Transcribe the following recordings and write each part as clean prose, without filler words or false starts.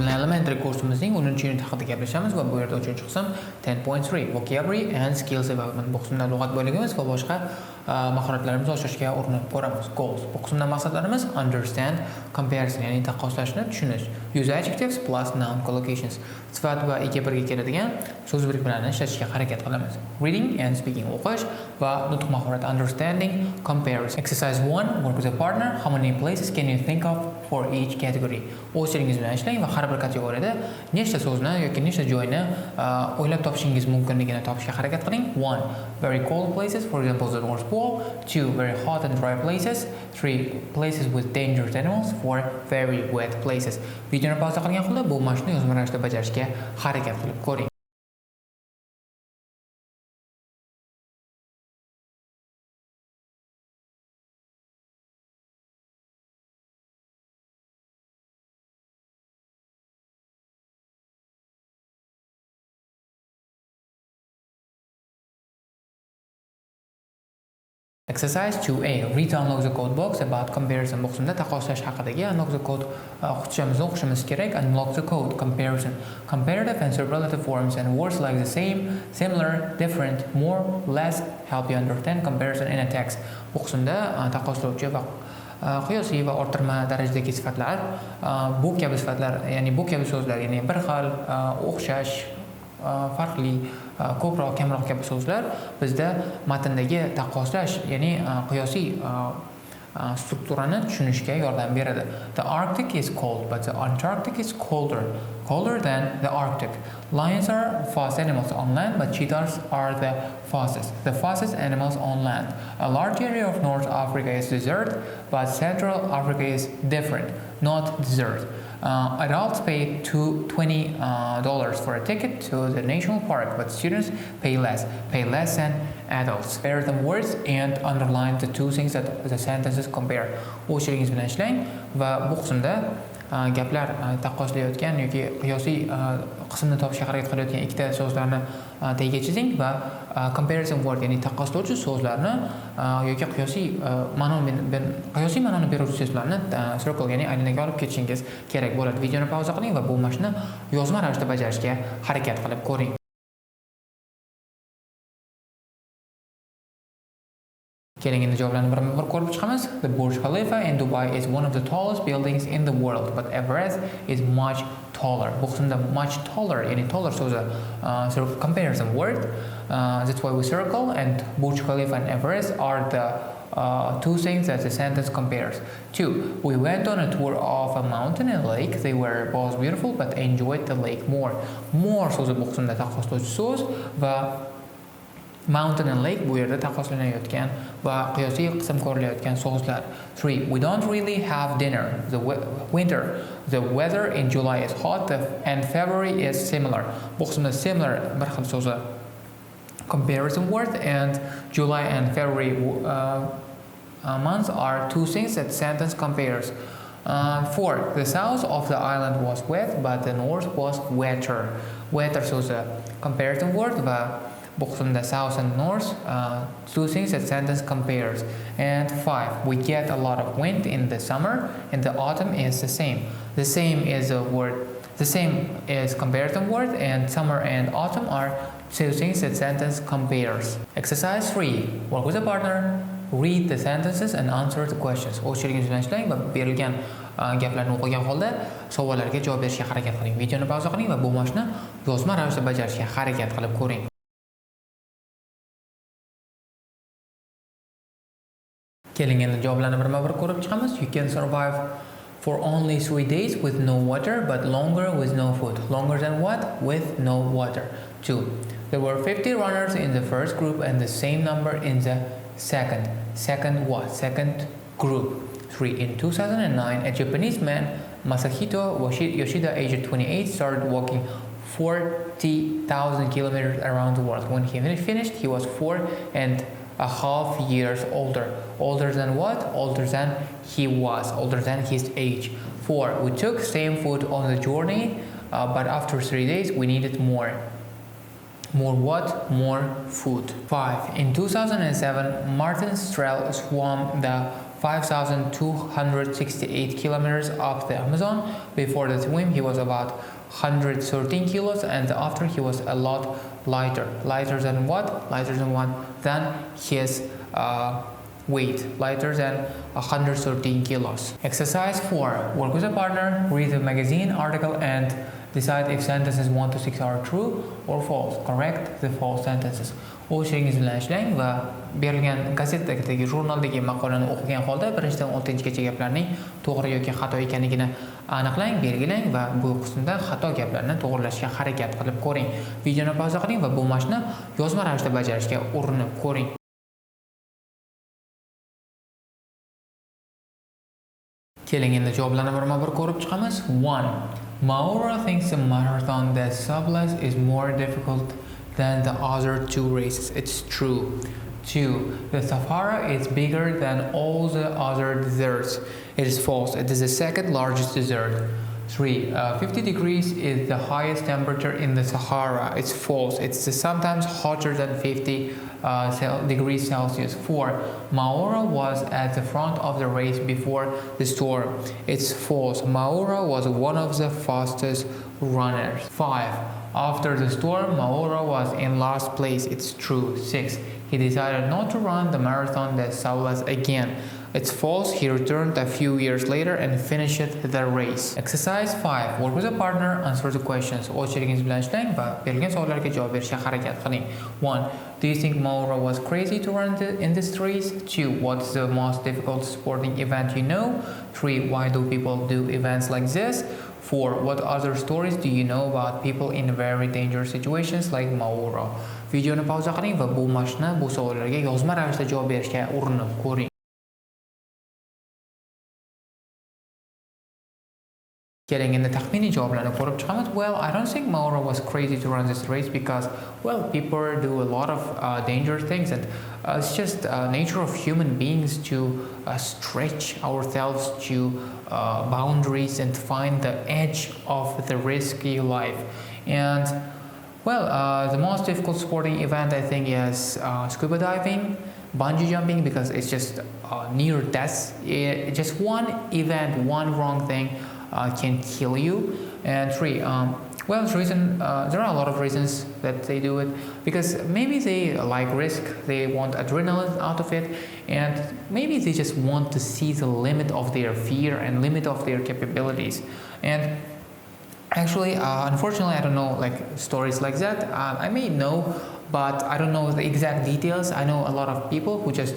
bilan elementary kursimizning 10-yunit haqida gaplashamiz va bu yerda 3-chi qism 10.3 vocabulary and skills development. Bu qismda lug'at bo'lagimiz va boshqa mahoratlarimizni oshirishga urinib ko'ramiz. Goals. Bu qismda maqsadlarimiz understand, comparison, ya'ni taqqoslashni tushunish, use adjectives plus noun collocations. Sifat va ega birga keladigan so'z birliklarini ishlatishga harakat qilamiz. Reading and speaking o'qish va nutq mahorati understanding, comparison. Exercise 1 work with a partner. How many places can you think of for each category? O'zingiz bilan ishlang va har bir kategoriyada nechta so'zni yoki nechta joyni o'ylab topishingiz mumkinligini topishga harakat qiling. 1 very cold places, for example the North Pole. 2 very hot and dry places. 3 places with dangerous animals. 4 very wet places. Videoni pauza qilgan holda bu mashqni yozma ravishda bajarishga harakat qilib ko'ring. Exercise 2A. Read unlock the code box about comparison. Bu qismda taqqoslash haqidagi unlock the code qutchamizni o'qishimiz kerak. Unlock the code, comparison, comparative and superlative forms and words like the same, similar, different, more, less help you understand comparison in a text. Bu qismda taqqoslovchi va qiyosiy va orttirma darajadagi sifatlar, bu kabi sifatlar, ya'ni bu kabi so'zlar, ya'ni bir xil, o'xshash, farqli, ko'proq, kamroq kabi so'zlar bizda matndagi taqqoslash, ya'ni qiyosiy strukturani tushunishga yordam beradi. The Arctic is cold, but the Antarctic is colder than the Arctic. Lions are fast animals on land, but cheetahs are the fastest animals on land. A large area of North Africa is desert, but Central Africa is different, not desert. Adults pay $20 for a ticket to the national park, but students pay less than adults. Pair them words and underline the two things that the sentences compare. O'chiringiz bilan ishlang va bu qismda gaplar taqqoslayotgan yoki qiyosiy qismni topishga harakat qilayotgan ikkita so'zlarni tagiga chizing va comparison word, ya'ni taqqoslovchi so'zlarni yoki qiyosiy ma'noni beruvchi so'zlarni circle, ya'ni aylanaga olib ketishingiz kerak bo'ladi. Videoni pauza qiling va bu mashqni yozma ravishda bajarishga harakat qilib ko'ring. Keling endi javoblarni bir ko'rib chiqamiz. The Burj Khalifa in Dubai is one of the tallest buildings in the world, but Everest is much taller. Bu qismda much taller, ya'ni taller so'zi comparison word. That's why we circle, and Burj Khalifa and Everest are the two things that the sentence compares. 2. We went on a tour of a mountain and lake. They were both beautiful, but enjoyed the lake more. More so'zi bu qismda taqqoslovchi so'z va mountain and lake bu yerda taqqoslanayotgan va qiyosiy qism ko'rilayotgan so'zlar. 3. We don't really have dinner. The weather in July is hot and February is similar. Bu qismda similar bir xil so'zi comparison word, and July and February months are two things that sentence compares. 4. The south of the island was wet, but the north was wetter. Wetter so'zi comparison word va bu qismda south and north two things that sentence compares. And 5. We get a lot of wind in the summer, and the autumn is the same. The same is comparison word, and summer and autumn are two things that sentence compares. Exercise 3. Work with a partner. Read the sentences and answer the questions. O'chiringiz bilan ishlang va berilgan gaplarni o'qigan holda savollarga javob berishga harakat qiling. Videoni pauza qiling va bu mashqni yozma ravishda bajarishga harakat qilib ko'ring. Keling endi javoblarni birma-bir ko'rib chiqamiz. You can survive for only 3 days with no water, but longer with no food. Longer than what? With no water. 2. There were 50 runners in the first group and the same number in the second. Second group. 3. In 2009, a Japanese man, Masahito Yoshida, aged 28, started walking 40,000 kilometers around the world. When he finished, he was 4.5 years older. Older than what? Older than he was. Older than his age. 4. We took same food on the journey, but after 3 days we needed more. More what? More food. 5. In 2007, Martin Strel swam the 5,268 kilometers up the Amazon. Before the swim, he was about 113 kilos, and after he was a lot lighter. Lighter than what? Lighter than what? Than his weight, lighter than 113 kilos. Exercise 4. Work with a partner, read a magazine article and decide if sentences 1 to 6 are true or false. Correct the false sentences. O'shingiz bilan ishlang va berilgan gazetadagi jurnaldagi maqolani o'qigan holda 1-6-gacha gaplarning to'g'ri yoki xato ekanligini aniqlang, belgilang va bu qismda xato gaplarni to'g'rilashga harakat qilib ko'ring. Videoni pauza qiling va bu mashqni yozma ravishda bajarishga urinib ko'ring. Keling endi javoblarni birma-bir ko'rib chiqamiz. 1. Maura thinks the marathon des Sables is more difficult than the other two races. It's true. 2. The Sahara is bigger than all the other deserts. It is false. It is the second largest desert. 3. 50 degrees is the highest temperature in the Sahara. It's false. It's sometimes hotter than 50 degrees Celsius. 4. Maura was at the front of the race before the storm. It's false. Maura was one of the fastest runners. 5. After the storm, Maura was in last place. It's true. 6. He decided not to run the marathon des Sables again. It's false. He returned a few years later and finished the race. Exercise 5. Work with a partner, answer the questions. O'chirigingiz bilan ishlang va berilgan savollarga javob berishga harakat qiling. 1. Do you think Maura was crazy to run in this race? 2. What's the most difficult sporting event you know? 3. Why do people do events like this? 4. What other stories do you know about people in very dangerous situations like Maura? Videoni pauza qiling va bu mashqni, bu savollarga yozma ravishda javob berishga urinib ko'ring. Keling endi taxminiy javoblarni ko'rib chiqamiz. Well, I don't think Maura was crazy to run this race because, well, people do a lot of dangerous things, and it's just nature of human beings to stretch ourselves to boundaries and find the edge of the risky life. And well, the most difficult sporting event I think is scuba diving, bungee jumping, because it's just near death. Just one event, one wrong thing can kill you. And 3, well, there are a lot of reasons that they do it, because maybe they like risk, they want adrenaline out of it, and maybe they just want to see the limit of their fear and limit of their capabilities. And actually, unfortunately, I don't know like stories like that. I may know, but I don't know the exact details. I know a lot of people who just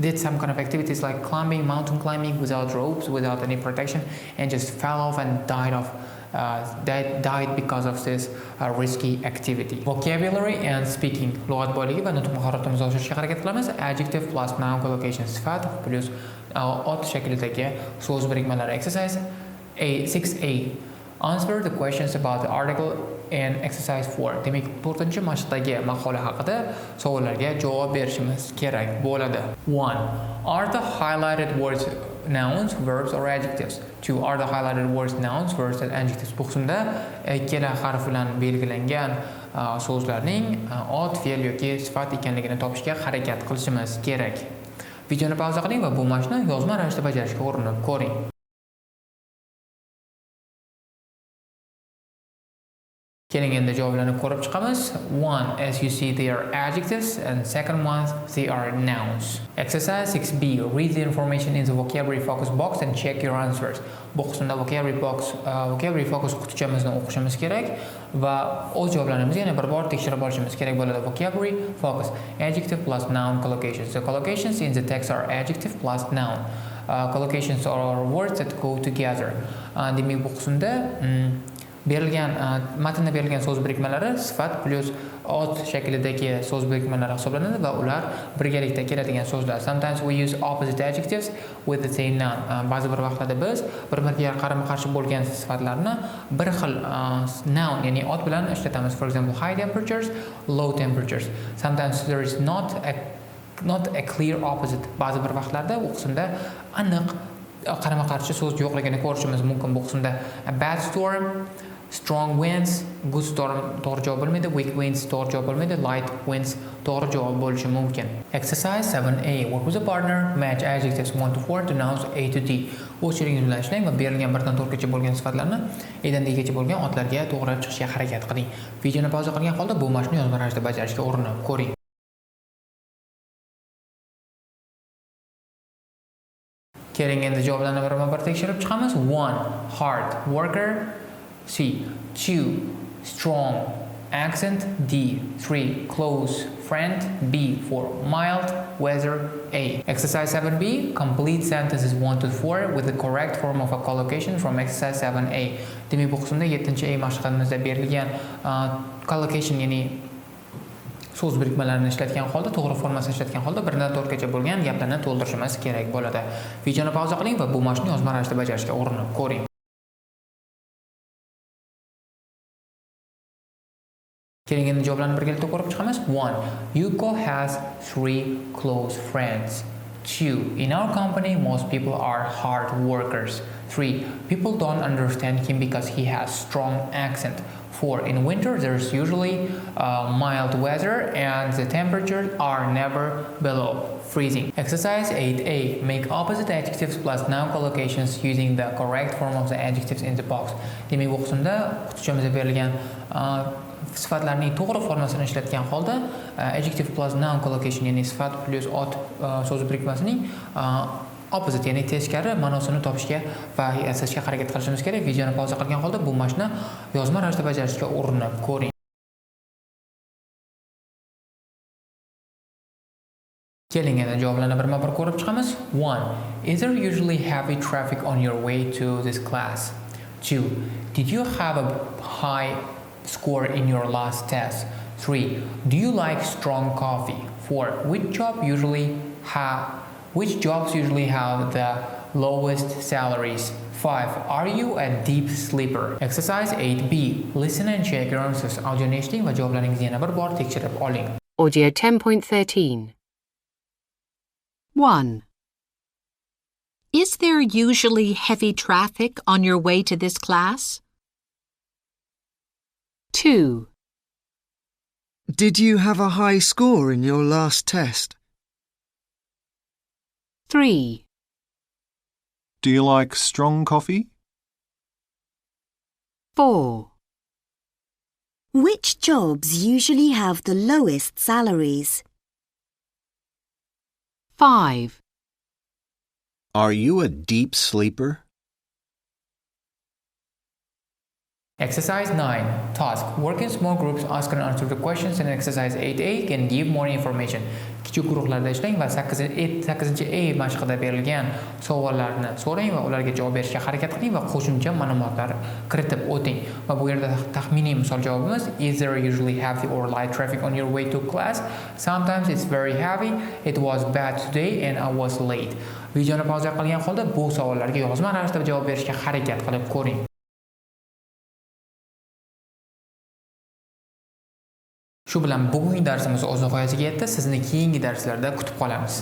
did some kind of activities like climbing, mountain climbing without ropes, without any protection, and just fell off and died because of this risky activity. Vocabulary and speaking. Lug'at boyligi va nutq mahoratimizni oshirishga harakat qilamiz. Adjective plus noun collocation, sifat plus ot shaklidagi so'z birikmalari. Exercise 6A. Answer the questions about the article in exercise 4. Demak, 4-chi mashqdagi maqola haqida savollarga javob berishimiz kerak bo'ladi. 1. Are the highlighted words nouns, verbs or adjectives? 2. Are the highlighted words nouns, verbs and adjectives? Bu qismda ikkala harf bilan belgilangan so'zlarning ot, fe'l yoki sifat ekanligini topishga harakat qilishimiz kerak. Videoni pauza qiling va bu mashqni yozma ravishda bajarishga urinib ko'ring. Keling endi javoblarni ko'rib chiqamiz. 1. As you see, they are adjectives, and second one, they are nouns. Exercise 6B. Read the information in the vocabulary focus box and check your answers. Bu qismda vocabulary focus qutichamizni o'qishimiz kerak va o'z javoblarimizni yana bir bor tekshirib olishimiz kerak bo'ladi. Vocabulary focus. Adjective plus noun collocations. The collocations in the text are adjective plus noun. Collocations are words that go together. Demak, bu qismda matnda berilgan so'z birikmalari sifat plus ot shaklidagi so'z birikmalari hisoblanadi va ular birgalikda keladigan so'zlar. Sometimes we use opposite adjectives with the same noun. Ba'zi bir vaqtlarda biz bir-biriga qarama-qarshi bo'lgan sifatlarni bir xil noun, ya'ni ot bilan ishlatamiz. For example, high temperatures, low temperatures. Sometimes there is not a clear opposite. Ba'zi bir vaqtlarda u qismda aniq qarama-qarshi so'z yo'qligini ko'rishimiz mumkin. Bu qismda a bad storm, strong winds, good storm to'g'ri javob bo'lmaydi, weak winds to'g'ri javob bo'lmaydi, light winds to'g'ri javob bo'lishi mumkin. Exercise 7A. Work with a partner. Match adjectives 1 to 4 to nouns A to D. O'z sherigingiz bilan ishlang va berilgan 1 dan 4 gacha bo'lgan sifatlarni A dan D gacha bo'lgan otlarga to'g'ri chiqishga harakat qiling. Videoni pauza qilgan holda bu mashqni yozma ravishda bajarishga urinib ko'ring. Keling endi javoblarni birma-bir tekshirib chiqamiz. 1. Hard worker. C. 2. Strong accent. D. 3. Close friend. B. 4. Mild weather. A. Exercise 7B. Complete sentences 1 to 4 with the correct form of a collocation from exercise 7A. Demak, bu qismda 7A mashqimizda berilgan collocation, ya'ni so'z birikmalarini ishlatgan holda, to'g'ri formasini ishlatgan holda 1 dan 4 gacha bo'lgan gaplarni to'ldirishimiz kerak bo'ladi. Videoni pauza qiling va bu mashqni yozma ravishda bajarishga urinib ko'ring. Keling endi javoblarni birgalikda ko'rib chiqamiz. 1. Yuko has 3 close friends. 2. In our company, most people are hard workers. 3. People don't understand him because he has strong accent. 4. In winter, there's usually mild weather and the temperatures are never below freezing. Exercise 8A. Make opposite adjectives plus noun collocations using the correct form of the adjectives in the box. Demak, bu qismda qutichimizda berilgan sifatlarning to'g'ri formasini ishlatgan holda adjective plus noun collocation, ya'ni sifat plus ot so'z birikmasining opposite, ya'ni teskari ma'nosini topishga va yasashga harakat qilishimiz kerak. Videoni pauza qilgan holda bu mashqni yozma ravishda bajarishga urinib ko'ring. Keling endi javoblarni birma-bir ko'rib chiqamiz. 1. Is there usually heavy traffic on your way to this class? 2. Did you have a high score in your last test? 3. Do you like strong coffee? 4. Which jobs usually have the lowest salaries? 5. Are you a deep sleeper? Exercise 8B. Listen and check your answers. Audioni eshiting va javoblaringizni yana bir bor tekshirib oling. Audio 10.13. 1. Is there usually heavy traffic on your way to this class? 2. Did you have a high score in your last test? 3. Do you like strong coffee? 4. Which jobs usually have the lowest salaries? 5. Are you a deep sleeper? Exercise 9. Task. Work in small groups, ask and answer the questions in exercise 8A can give more information. Kichik guruhlarda ishlang va 8A mashqida berilgan savollarni so'rang va ularga javob berishga harakat qiling va qo'shimcha ma'lumotlar kiritib o'ting. Va bu yerda taxminiy misol javobimiz: Is there usually heavy or light traffic on your way to class? Sometimes it's very heavy. It was bad today and I was late. Videoni pauza qilgan holda bu savollarga yozma ravishda javob berishga harakat qilib ko'ring. Shu bilan bugungi darsimiz o'z nihoyasiga yetdi. Sizni keyingi darslarda kutib qolamiz.